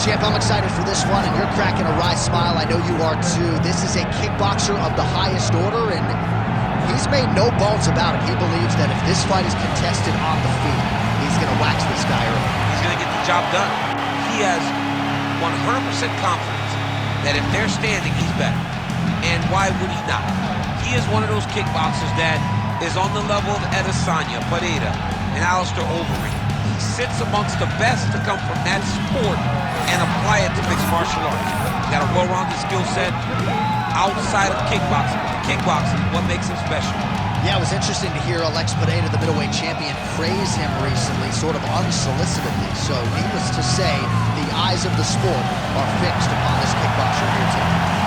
Champ, I'm excited for this one, and you're cracking a wry smile. I know you are too. This is a kickboxer of the highest order, and he's made no bones about it. He believes that if this fight is contested on the feet, he's going to wax this guy early. He's going to get the job done. He has 100% confidence that if they're standing, he's better. And why would he not? He is one of those kickboxers that is on the level of Adesanya, Pereira, and Alistair Overeem. He sits amongst the best to come from that sport and apply it to mixed martial arts. He's got a well-rounded skill set outside of kickboxing. Kickboxing, what makes him special? Yeah, it was interesting to hear Alex Pereira, the middleweight champion, praise him recently, sort of unsolicitedly. So needless to say, the eyes of the sport are fixed upon this kickboxer here today.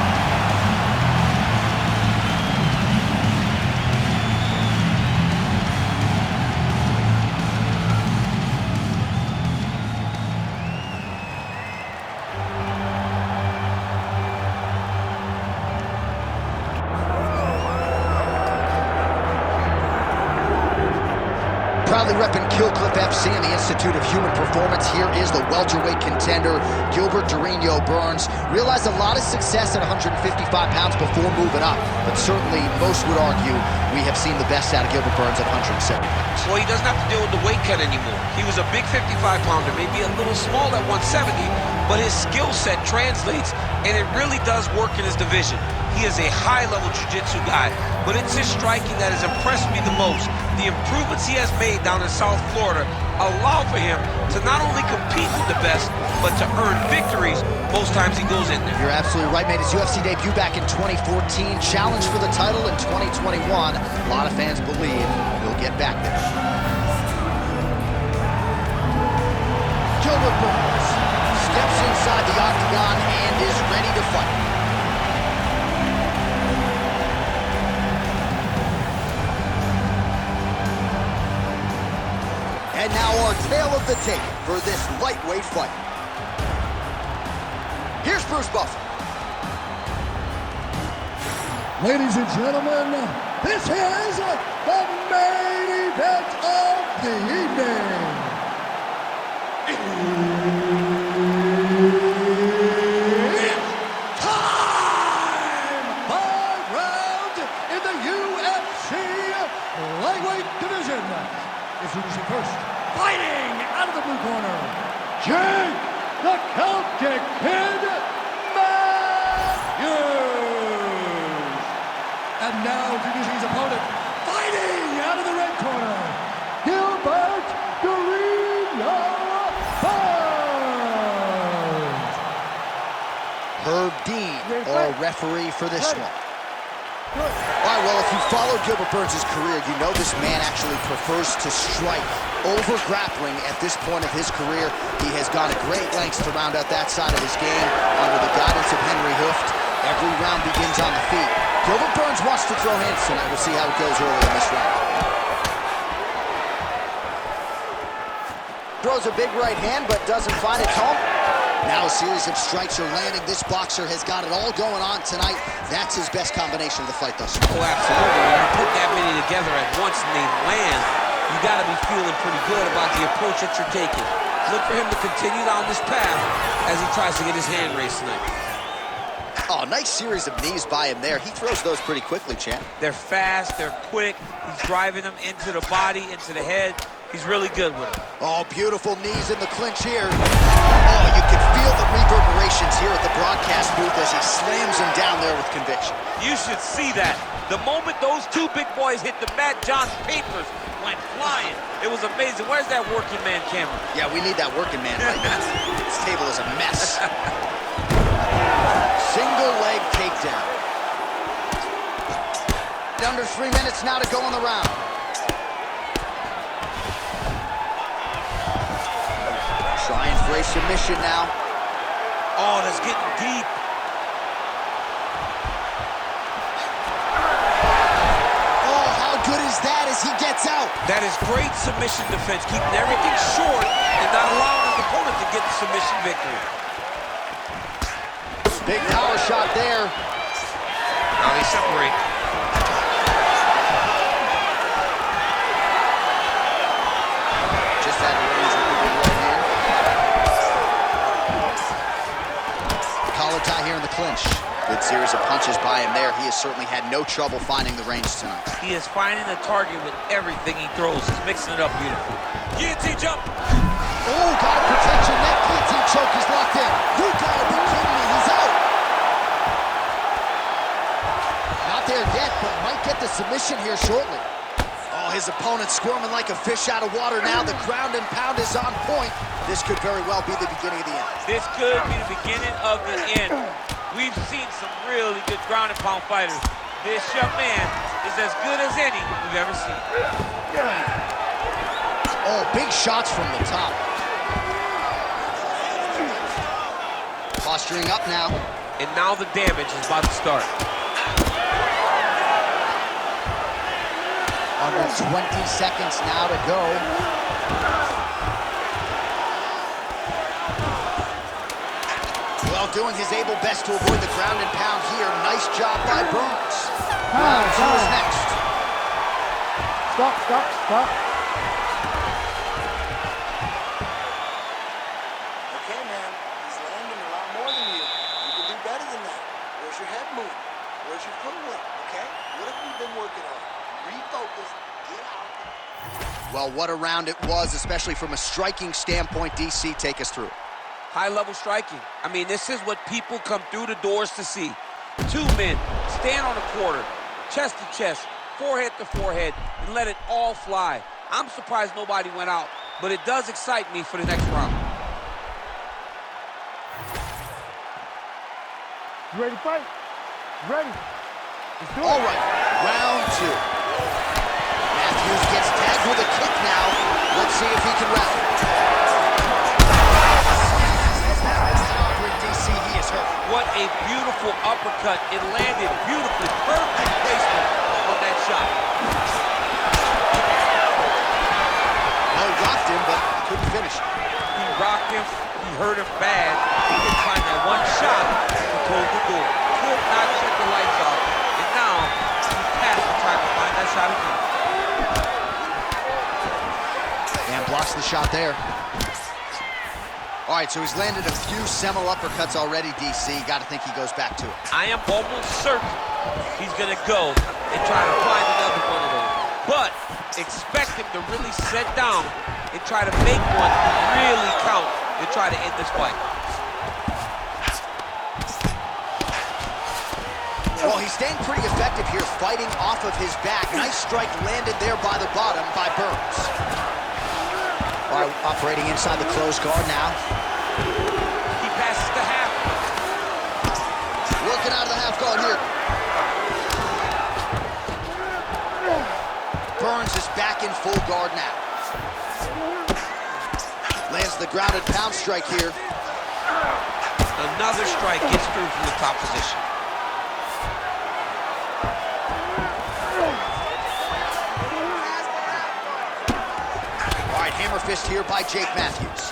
Proudly repping Killcliff FC and the Institute of Human Performance, here is the welterweight contender, Gilbert Burns. Realized a lot of success at 155 pounds before moving up, but certainly most would argue we have seen the best out of Gilbert Burns at 170 pounds. Well, he doesn't have to deal with the weight cut anymore. He was a big 55-pounder, maybe a little small at 170, but his skill set translates, and it really does work in his division. He is a high-level jiu-jitsu guy, but it's his striking that has impressed me the most. The improvements he has made down in South Florida allow for him to not only compete with the best, but to earn victories most times he goes in there. You're absolutely right, made his UFC debut back in 2014, challenged for the title in 2021. A lot of fans believe he'll get back there. Gilbert Burns steps inside the octagon and is ready to fight. And now our tale of the tape for this lightweight fight. Here's Bruce Buffer. Ladies and gentlemen, this is the main event of the evening. It's time! 5 rounds in the UFC lightweight division. Introducing first, fighting out of the blue corner, Jake the Celtic Kid Matthews. And now introducing his opponent, fighting out of the red corner, Gilbert Burns. Herb Dean, our referee for this one. All right, well, if you followed Gilbert Burns' career, you know this man actually prefers to strike over grappling at this point of his career. He has gone to great lengths to round out that side of his game under the guidance of Henry Hooft. Every round begins on the feet. Gilbert Burns wants to throw hands tonight. We'll see how it goes early in this round. Throws a big right hand, but doesn't find its home. Now a series of strikes are landing. This boxer has got it all going on tonight. That's his best combination of the fight thus far. Oh, absolutely. When you put that many together at once and they land, you got to be feeling pretty good about the approach that you're taking. Look for him to continue down this path as he tries to get his hand raised tonight. Oh, nice series of knees by him there. He throws those pretty quickly, champ. They're fast, they're quick. He's driving them into the body, into the head. He's really good with it. Oh, beautiful knees in the clinch here. Oh, you can feel the reverberations here at the broadcast booth as he slams him down there with conviction. You should see that. The moment those two big boys hit the mat, John's papers went flying. It was amazing. Where's that working man camera? Yeah, we need that working man right now. This table is a mess. Single leg takedown. Under 3 minutes now to go in the round. Trying for a submission now. Oh, that's getting deep. Oh, how good is that as he gets out? That is great submission defense, keeping everything short and not allowing his opponent to get the submission victory. Big power shot there. Now they separate. Just out of range with the big right hand. clinch. Good series of punches by him there. He has certainly had no trouble finding the range tonight. He is finding the target with everything he throws. He's mixing it up beautifully. Guillotine jump. Oh, got a protection. That guillotine choke is locked in. You gotta be kidding me. He's out. Not there yet, but might get the submission here shortly. Oh, his opponent squirming like a fish out of water now. The ground and pound is on point. This could very well be the beginning of the end. This could be the beginning of the end. We've seen some really good ground and pound fighters. This young man is as good as any we've ever seen. Oh, big shots from the top. Posturing up now. And now the damage is about to start. Under 20 seconds now to go. Well, doing his able best to avoid the ground and pound here. Nice job by Burns. Round two is next. Stop. Okay, man, he's landing a lot more than you. You can do better than that. Where's your head movement? Where's your footwork, okay? What have you been working on? Refocus, get out. Well, what a round it was, especially from a striking standpoint. DC, take us through. High-level striking. I mean, this is what people come through the doors to see. Two men stand on a quarter, chest to chest, forehead to forehead, and let it all fly. I'm surprised nobody went out, but it does excite me for the next round. You ready to fight? Ready. Let's do it. All right, round two. Matthews gets tagged with a kick now. Let's see if he can rally. DC, he is hurt. What a beautiful uppercut. It landed beautifully. Perfect placement on that shot. Well, he rocked him, but couldn't finish. He rocked him. He hurt him bad. He could find that one shot to close the door. Could not shut the lights off. And now he passed and tried to find that shot again. And blocks the shot there. All right, so he's landed a few seminal uppercuts already, DC. Got to think he goes back to it. I am almost certain he's going to go and try to find another one of those. But expect him to really sit down and try to make one really count and try to end this fight. Well, he's staying pretty effective here, fighting off of his back. Nice strike landed there by the bottom by Burns. All right, operating inside the closed guard now. He passes the half. Working out of the half guard here. Burns is back in full guard now. Lands the grounded pound strike here. Another strike gets through from the top position. Hammer fist here by Jake Matthews.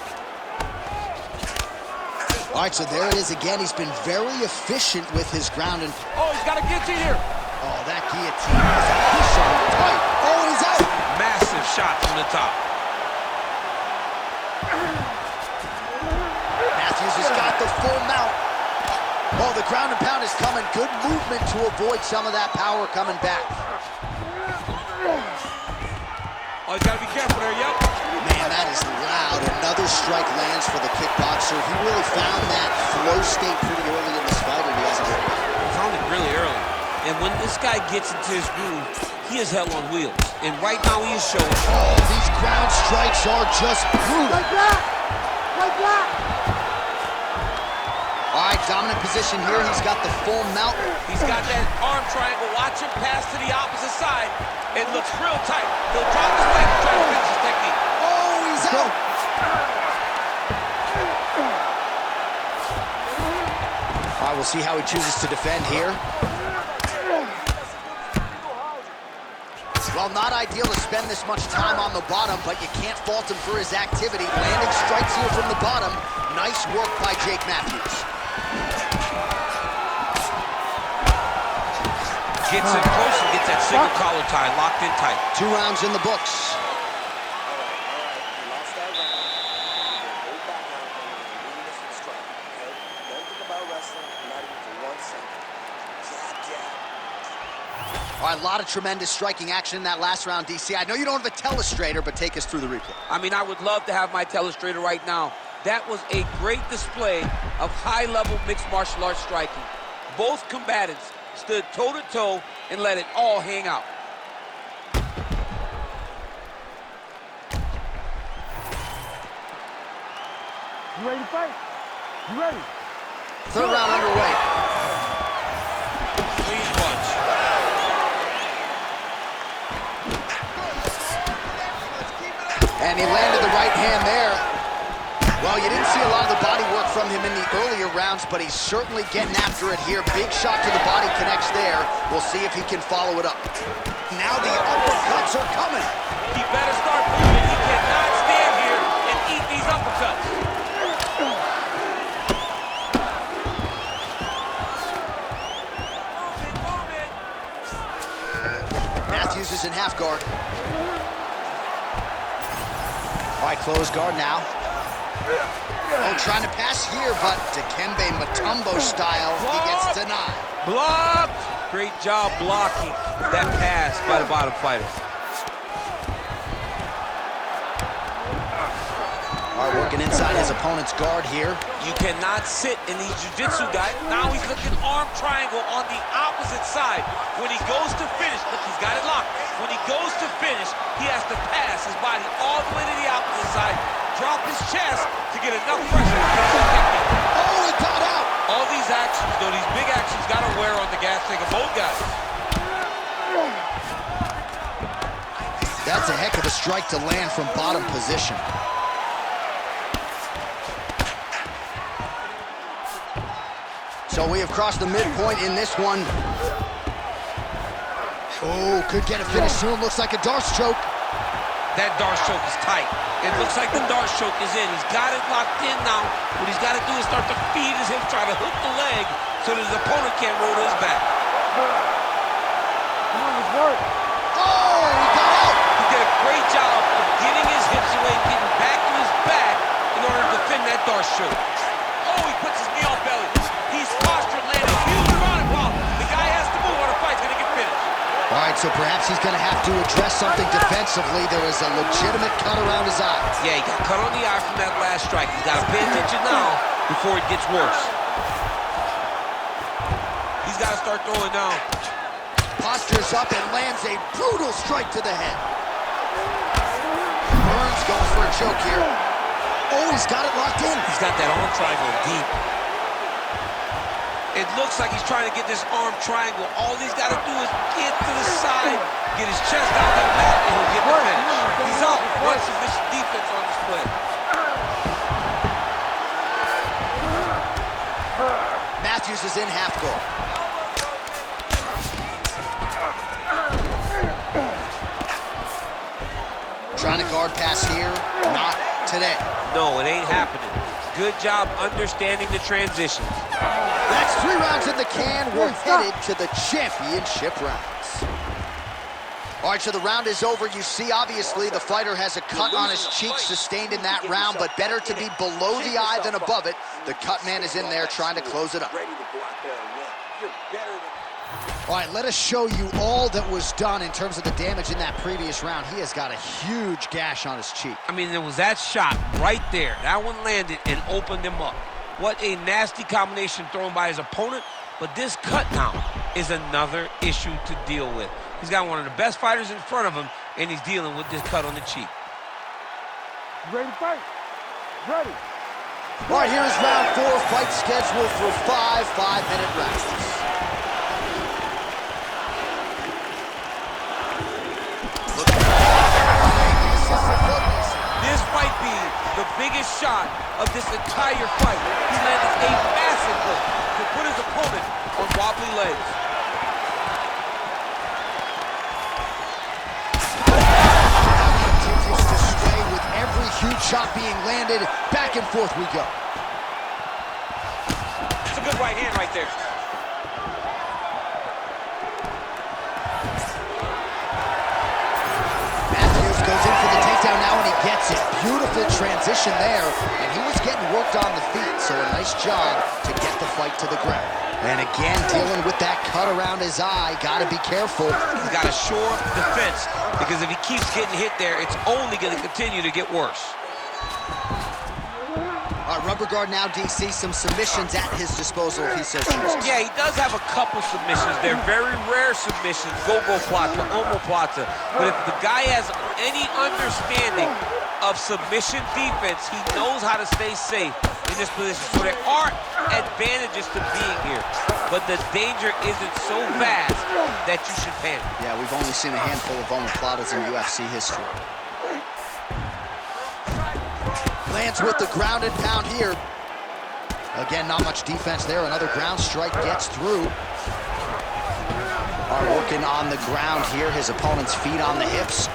All right, so there it is again. He's been very efficient with his ground and... Oh, he's got a guillotine here. Oh, that guillotine is officially tight. Oh, and he's out. Massive shot from the top. Matthews has got the full mount. Oh, the ground and pound is coming. Good movement to avoid some of that power coming back. Oh, he's got to be careful there, yep. Man, that is loud. Another strike lands for the kickboxer. He really found that flow state pretty early in this fight, and he hasn't hit it. Found it really early. And when this guy gets into his groove, he is hell on wheels. And right now he is showing. Oh, these ground strikes are just brutal. Like that. Like that. All right, dominant position here. He's got the full mount. He's got that arm triangle. Watch him pass to the opposite side. It looks real tight. He'll drop his leg and try to finish his technique. Oh, he's out. All right, we'll see how he chooses to defend here. Well, not ideal to spend this much time on the bottom, but you can't fault him for his activity. Landing strikes here from the bottom. Nice work by Jake Matthews. Gets in close and gets that single collar tie locked in tight. 2 rounds in the books. All right, a lot of tremendous striking action in that last round, DC. I know you don't have a telestrator, but take us through the replay. I mean, I would love to have my telestrator right now. That was a great display of high-level mixed martial arts striking. Both combatants stood toe-to-toe and let it all hang out. You ready to fight? You ready? Third round underway. Clean punch. And he landed the right hand there. Well, you didn't see a lot of the body work from him in the earlier rounds, but he's certainly getting after it here. Big shot to the body connects there. We'll see if he can follow it up. Now the uppercuts are coming. He better start moving. He cannot stand here and eat these uppercuts. Matthews is in half guard. All right, close guard now. Oh, trying to pass here, but Dikembe Mutombo style, he gets denied. Blocked! Great job blocking that pass by the bottom fighter. All right, working inside his opponent's guard here. You cannot sit in these jiu-jitsu guys. Now he's looking arm triangle on the opposite side. When he goes to finish, look, he's got it locked. When he goes to finish, he has to pass his body all the way to the opposite side, drop his chest to get enough pressure to finish the technique. Oh, he got out! All these actions, though, these big actions, got to wear on the gas tank of both guys. That's a heck of a strike to land from bottom position. So we have crossed the midpoint in this one. Oh, could get a finish soon. Looks like a Darce choke. That Darce choke is tight. It looks like the Darce choke is in. He's got it locked in now. What he's got to do is start to feed his hip, try to hook the leg so that his opponent can't roll to his back. Come on, let's work. Oh, he got out! He did a great job of getting his hips away and getting back to his back in order to defend that Darce choke. Oh, he puts his knee on belly. He's postured, landing a huge body blow. The guy has to move or the fight's going to get finished. All right, so perhaps he's going to have to address something defensively. There is a legitimate cut around his eye. Yeah, he got cut on the eye from that last strike. He's got to pay attention now before it gets worse. He's got to start throwing down. Postures up and lands a brutal strike to the head. Burns going for a choke here. Oh, he's got it locked in. He's got that arm triangle deep. It looks like he's trying to get this arm triangle. All he's got to do is get to the side, get his chest out of the mat, and he'll get the finish. He's out. One submission defense on display. Matthews is in half guard. Trying to guard pass here. Not today. No, it ain't happening. Good job understanding the transitions. That's 3 rounds in the can. We're headed to the championship rounds. All right, so the round is over. You see, obviously, the fighter has a cut on his cheek sustained in that round, but better to be below the eye than above it. The cut man is in there trying to close it up. All right, let us show you all that was done in terms of the damage in that previous round. He has got a huge gash on his cheek. I mean, there was that shot right there. That one landed and opened him up. What a nasty combination thrown by his opponent. But this cut now is another issue to deal with. He's got one of the best fighters in front of him, and he's dealing with this cut on the cheek. You ready to fight? Ready. All right, here is round 4, fight scheduled for 5 5-minute rounds. This might be the biggest shot of this entire fight. He landed a massive hook to put his opponent on wobbly legs. Continues to sway with every huge shot being landed. Back and forth we go. It's a good right hand right there. Goes in for the takedown now, and he gets it. Beautiful transition there, and he was getting worked on the feet, so a nice job to get the fight to the ground. And again, dealing with that cut around his eye. Got to be careful. He's got a shore defense, because if he keeps getting hit there, it's only going to continue to get worse. All right, rubber guard now, DC. Some submissions at his disposal if he so chooses. Yeah, he does have a couple submissions. They're very rare submissions, go-go plata, omoplata. But if the guy has any understanding of submission defense, he knows how to stay safe in this position. So there are advantages to being here, but the danger isn't so vast that you should panic. Yeah, we've only seen a handful of omoplatas in UFC history. Lands with the ground and pound here. Again, not much defense there. Another ground strike gets through. Are working on the ground here. His opponent's feet on the hips.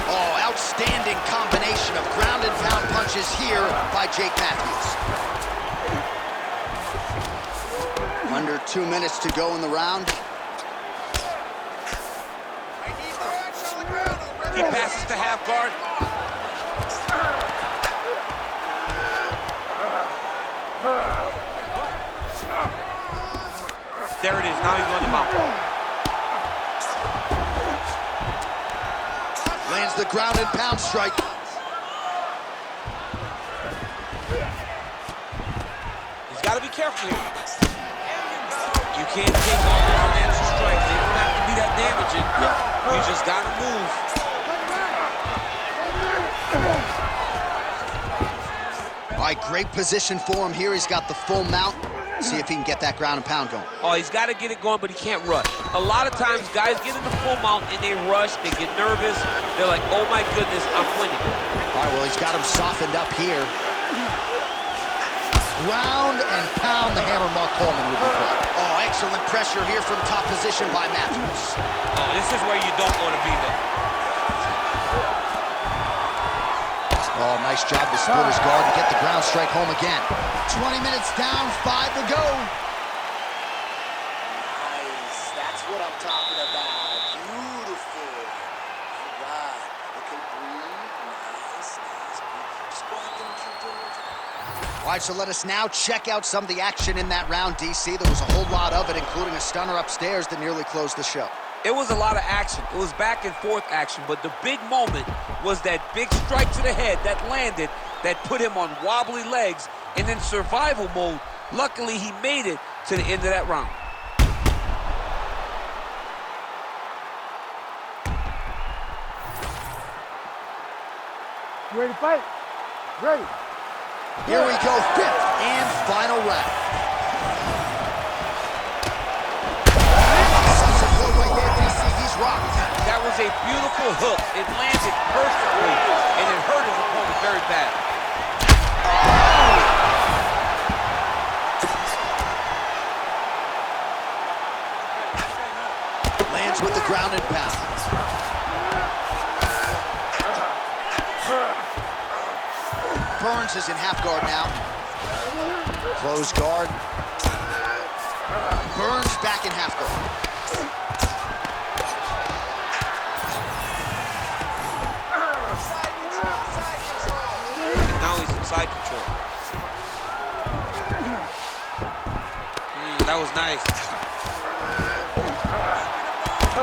Oh, outstanding combination of ground and pound punches here by Jake Matthews. Under 2 minutes to go in the round. He passes to half guard. There it is, now he's on the mount. Lands the ground and pound strike. He's got to be careful here. You can't take all those unanswered strikes. They don't have to be that damaging. Yeah. You just got to move. All right, great position for him here. He's got the full mount. See if he can get that ground and pound going. Oh, he's got to get it going, but he can't rush. A lot of times, guys get in the full mount and they rush, they get nervous. They're like, oh my goodness, I'm winning. All right, well, he's got him softened up here. Ground and pound, the hammer Mark Coleman would be called. Oh, excellent pressure here from top position by Matthews. Oh, this is where you don't want to be there. Oh, nice job to split his guard and get the ground strike home again. 20 minutes down, 5 to go. Nice. That's what I'm talking about. Beautiful. All right. Okay, breathe. Nice. Just go ahead and keep doing what you're doing. All right, so let us now check out some of the action in that round, DC. There was a whole lot of it, including a stunner upstairs that nearly closed the show. It was a lot of action. It was back and forth action, but the big moment was that big strike to the head that landed, that put him on wobbly legs and in survival mode. Luckily, he made it to the end of that round. You ready to fight? Ready. Here we go, 5th and final round. That was a beautiful hook. It landed perfectly, and it hurt his opponent very bad. Lands with the ground and pound. Burns is in half guard now. Close guard. Burns back in half guard. Side control. That was nice.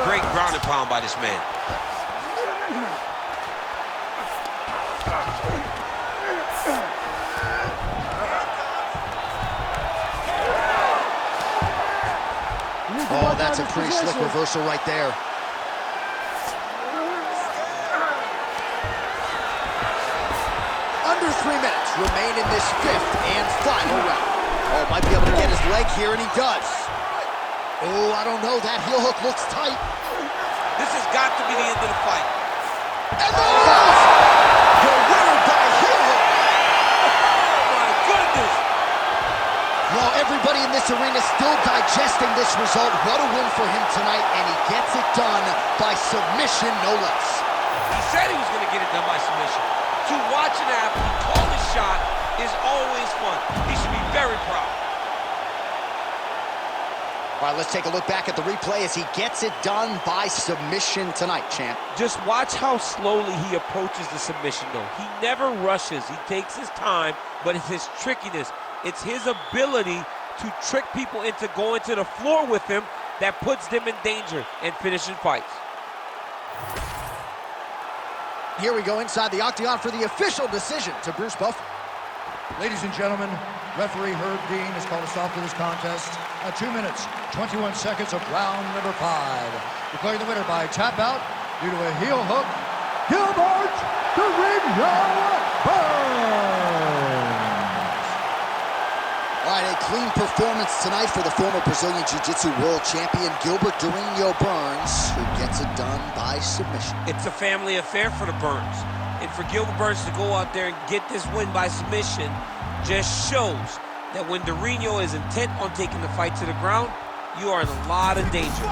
Great ground and pound by this man. Oh, that's a pretty slick reversal right there. Under 3 minutes remain in this 5th and final round. Oh, might be able to get his leg here, and he does. Oh, I don't know. That heel hook looks tight. This has got to be the end of the fight. And there it is! The winner by heel hook. Oh, my goodness! Well, everybody in this arena still digesting this result. What a win for him tonight, and he gets it done by submission, no less. He said he was going to get it done by submission. To watch an athlete call a shot is always fun. He should be very proud. All right, let's take a look back at the replay as he gets it done by submission tonight, champ. Just watch how slowly he approaches the submission, though. He never rushes. He takes his time, but it's his trickiness It's his ability to trick people into going to the floor with him that puts them in danger and finishing fights. Here we go inside the octagon for the official decision to Bruce Buffer. Ladies and gentlemen, referee Herb Dean has called a stop to this contest at 2 minutes, 21 seconds of round number 5. Declaring the winner by tap out due to a heel hook, Gilbert Burns. All right, a clean performance tonight for the former Brazilian Jiu-Jitsu world champion Gilbert Burns, who gets it done by submission. It's a family affair for the Burns. And for Gilbert Burns to go out there and get this win by submission just shows that when Durinho is intent on taking the fight to the ground, you are in a lot of danger.